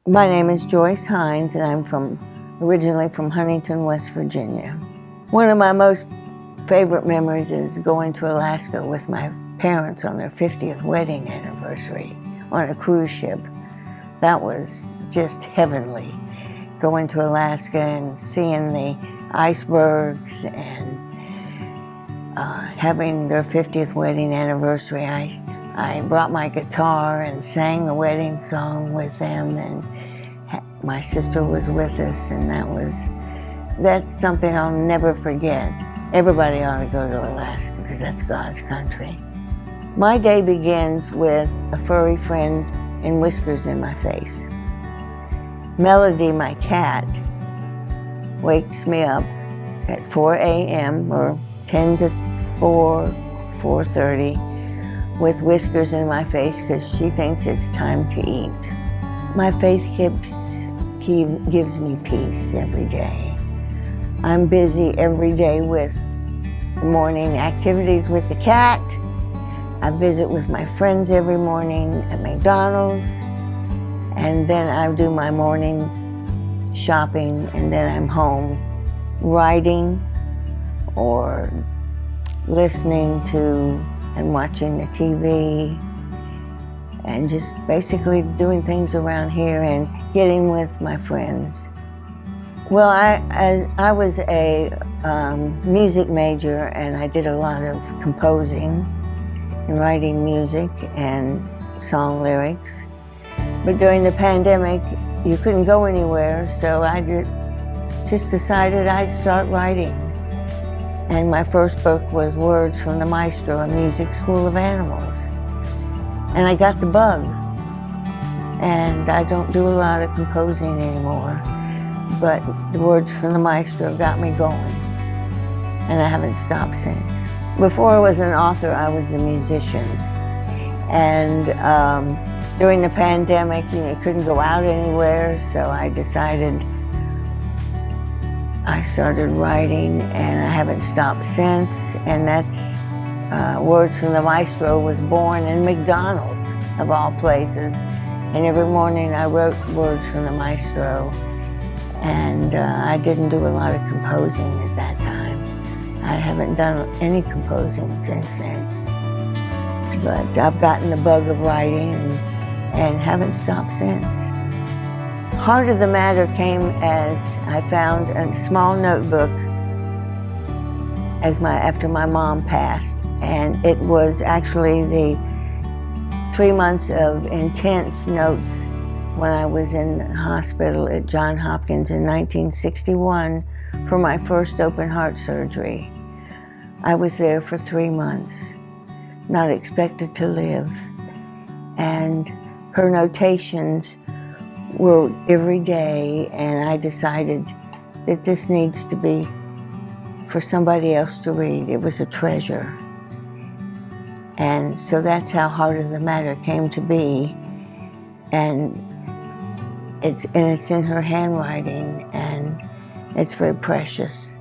My name is Joyce Hynes, and I'm originally from Huntington, West Virginia. One of my most favorite memories is going to Alaska with my parents on their 50th wedding anniversary on a cruise ship. That was just heavenly, going to Alaska and seeing the icebergs and having their 50th wedding anniversary. I brought my guitar and sang the wedding song with them, and my sister was with us, and that's something I'll never forget. Everybody ought to go to Alaska because that's God's country. My day begins with a furry friend and whiskers in my face. Melody, my cat, wakes me up at 4 a.m. or 10 to 4:30 with whiskers in my face because she thinks it's time to eat. My faith gives me peace every day. I'm busy every day with morning activities with the cat. I visit with my friends every morning at McDonald's, and then I do my morning shopping, and then I'm home writing or listening to and watching the TV and just basically doing things around here and getting with my friends. Well, I was a music major, and I did a lot of composing and writing music and song lyrics. But during the pandemic, you couldn't go anywhere, so I just decided I'd start writing. And my first book was Words from the Maestro, a music school of animals. And I got the bug. And I don't do a lot of composing anymore, but the Words from the Maestro got me going. And I haven't stopped since. Before I was an author, I was a musician. And during the pandemic, couldn't go out anywhere, so I decided I started writing, and I haven't stopped since, and that's Words from the Maestro was born in McDonald's, of all places, and every morning I wrote Words from the Maestro, and I didn't do a lot of composing at that time. I haven't done any composing since then, but I've gotten the bug of writing and haven't stopped since. Heart of the matter came as I found a small notebook after my mom passed, and it was actually the 3 months of intense notes when I was in the hospital at Johns Hopkins in 1961 for my first open heart surgery. I was there for 3 months, not expected to live, and her notations were every day, and I decided that this needs to be for somebody else to read. It was a treasure. And so that's how Heart of the Matter came to be. And it's in her handwriting, and it's very precious.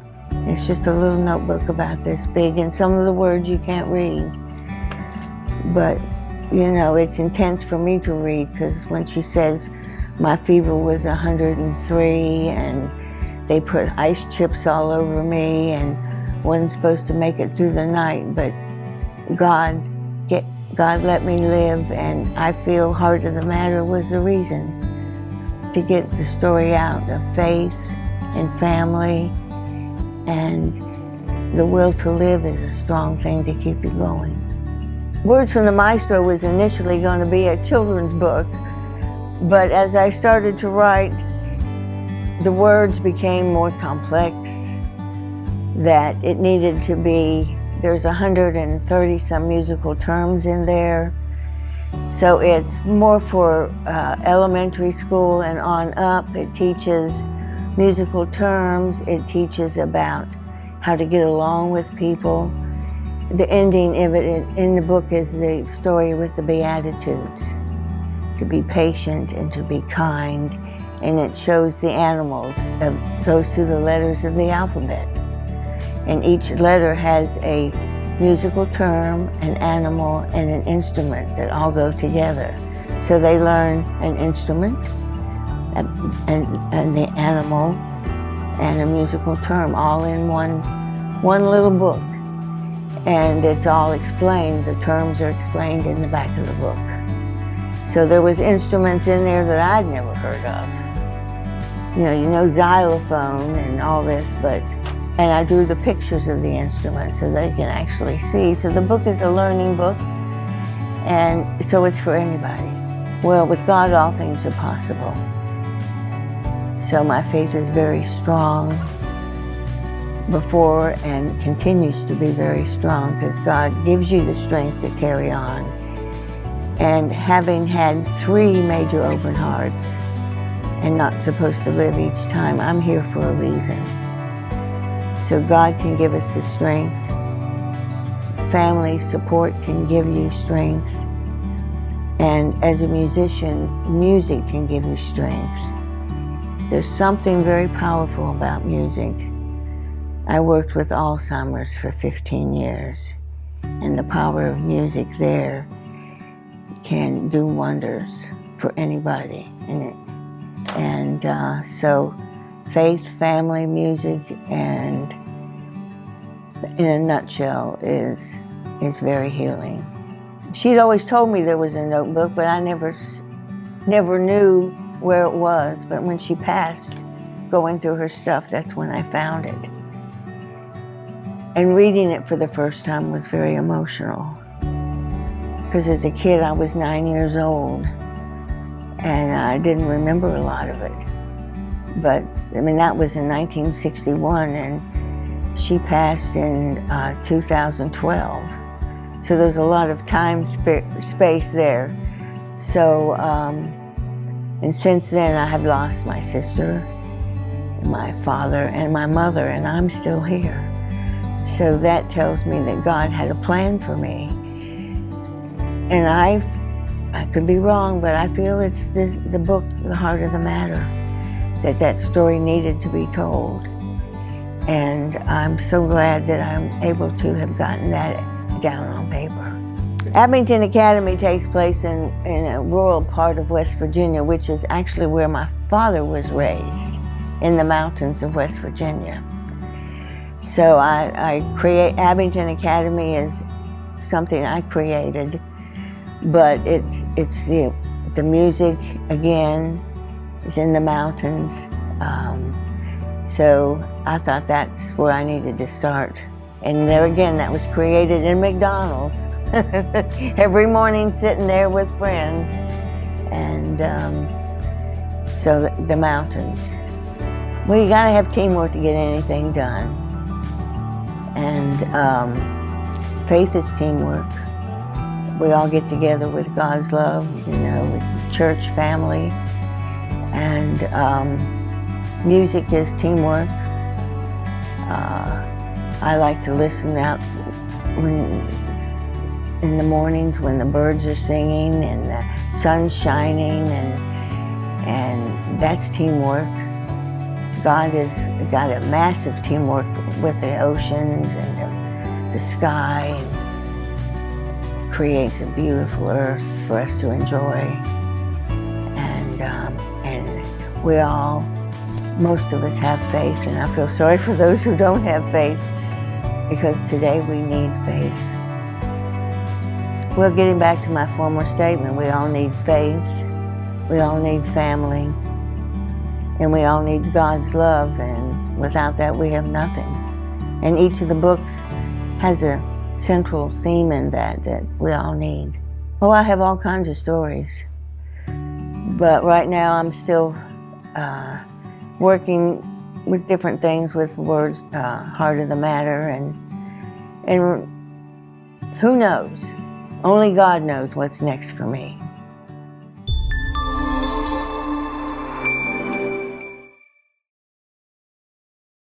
It's just a little notebook about this big, and some of the words you can't read. But, it's intense for me to read, because when she says, my fever was 103, and they put ice chips all over me, and wasn't supposed to make it through the night, but God let me live, and I feel Heart of the Matter was the reason to get the story out of faith and family, and the will to live is a strong thing to keep you going. Words from the Maestro was initially going to be a children's book, but as I started to write, the words became more complex, that it needed to be, there's 130 some musical terms in there. So it's more for elementary school and on up. It teaches musical terms. It teaches about how to get along with people. The ending of it in the book is the story with the Beatitudes, to be patient and to be kind, and it shows the animals, goes through the letters of the alphabet. And each letter has a musical term, an animal, and an instrument that all go together. So they learn an instrument, and the animal and a musical term all in one little book. And it's all explained, the terms are explained in the back of the book. So there was instruments in there that I'd never heard of. You know xylophone and all this, and I drew the pictures of the instruments so they can actually see. So the book is a learning book, and so it's for anybody. Well, with God, all things are possible. So my faith is very strong before and continues to be very strong because God gives you the strength to carry on. And having had 3 major open hearts and not supposed to live each time, I'm here for a reason. So God can give us the strength. Family support can give you strength. And as a musician, music can give you strength. There's something very powerful about music. I worked with Alzheimer's for 15 years, and the power of music there can do wonders for anybody. And so faith, family, music, and in a nutshell is very healing. She'd always told me there was a notebook, but I never knew where it was. But when she passed, going through her stuff, that's when I found it. And reading it for the first time was very emotional. Because as a kid, I was 9 years old, and I didn't remember a lot of it. But, I mean, that was in 1961, and she passed in 2012. So there's a lot of time, space there. So, and since then, I have lost my sister, my father, and my mother, and I'm still here. So that tells me that God had a plan for me. And I could be wrong, but I feel it's the book, The Heart of the Matter, that story needed to be told. And I'm so glad that I'm able to have gotten that down on paper. Abington Academy takes place in a rural part of West Virginia, which is actually where my father was raised, in the mountains of West Virginia. So I create Abington Academy is something I created, but it's the music again is in the mountains. So I thought that's where I needed to start. And there again, that was created in McDonald's. Every morning sitting there with friends. And so the mountains. Well, you gotta have teamwork to get anything done. And faith is teamwork. We all get together with God's love, with church, family. And music is teamwork. I like to listen out in the mornings when the birds are singing and the sun's shining, and that's teamwork. God has got a massive teamwork with the oceans and the sky, and creates a beautiful earth for us to enjoy. And we all, most of us have faith, and I feel sorry for those who don't have faith, because today we need faith. Well, getting back to my former statement, we all need faith, we all need family, and we all need God's love, and without that we have nothing. And each of the books has a central theme in that we all need. Oh, I have all kinds of stories, but right now I'm still working with different things with words, Heart of the Matter, and who knows? Only God knows what's next for me.